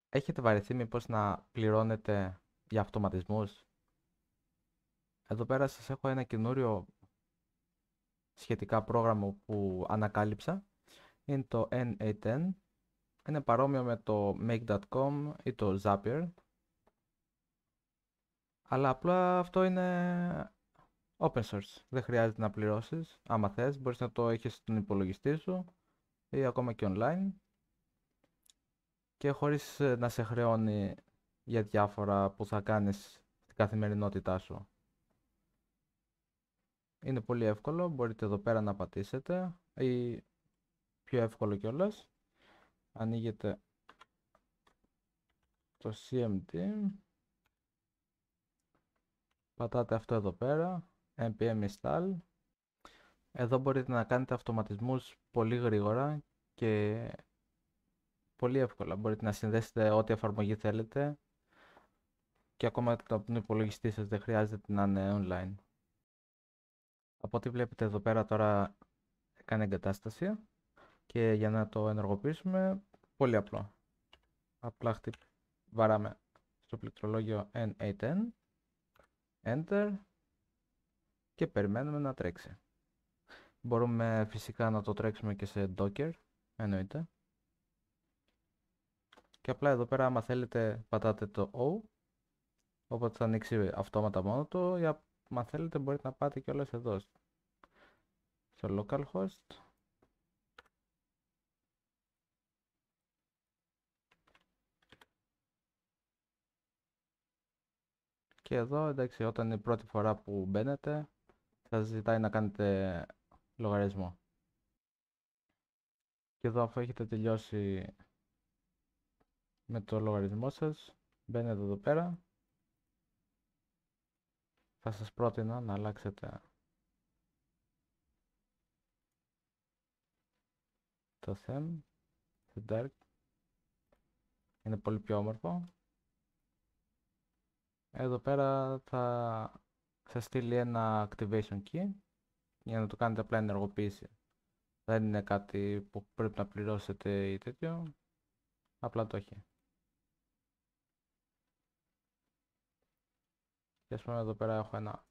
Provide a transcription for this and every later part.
Έχετε βαρεθεί μήπως να πληρώνετε για αυτοματισμούς? Εδώ πέρα σας έχω ένα καινούριο σχετικά πρόγραμμα που ανακάλυψα. Είναι το N8N. Είναι παρόμοιο με το Make.com ή το Zapier. Αλλά απλά αυτό είναι open source. Δεν χρειάζεται να πληρώσεις. Άμα θες, μπορείς να το έχεις στον υπολογιστή σου ή ακόμα και online. Και χωρίς να σε χρεώνει για διάφορα που θα κάνεις στην καθημερινότητά σου. Είναι πολύ εύκολο, μπορείτε εδώ πέρα να πατήσετε ή πιο εύκολο κιόλας. Ανοίγετε το CMD, πατάτε αυτό εδώ πέρα, npm install. Εδώ μπορείτε να κάνετε αυτοματισμούς πολύ γρήγορα και πολύ εύκολα. Μπορείτε να συνδέσετε ό,τι εφαρμογή θέλετε και ακόμα από τον υπολογιστή σας, δεν χρειάζεται να είναι online. Από ό,τι βλέπετε εδώ πέρα τώρα κάνει εγκατάσταση και για να το ενεργοποιήσουμε πολύ απλό. Απλά βαράμε στο πληκτρολόγιο N8N, Enter και περιμένουμε να τρέξει. Μπορούμε φυσικά να το τρέξουμε και σε Docker, εννοείται. Και απλά εδώ πέρα άμα θέλετε πατάτε το O, οπότε θα ανοίξει αυτόματα μόνο του, ή άμα θέλετε μπορείτε να πάτε κιόλας εδώ στο localhost. Και εδώ εντάξει, όταν είναι η πρώτη φορά που μπαίνετε θα ζητάει να κάνετε λογαριασμό. Και εδώ αφού έχετε τελειώσει με το λογαριασμό σας, μπαίνετε εδώ πέρα. Θα σας πρότεινα να αλλάξετε το theme σε dark. Είναι πολύ πιο όμορφο. Εδώ πέρα θα σας στείλει ένα activation key για να το κάνετε απλά ενεργοποίηση. Δεν είναι κάτι που πρέπει να πληρώσετε ή τέτοιο. Απλά το έχει. Και ας πούμε εδώ πέρα έχω ένα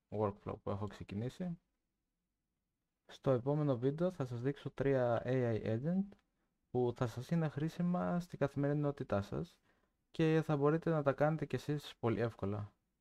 workflow που έχω ξεκινήσει. Στο επόμενο βίντεο θα σας δείξω 3 AI agent που θα σας είναι χρήσιμα στην καθημερινότητά σας και θα μπορείτε να τα κάνετε κι εσείς πολύ εύκολα.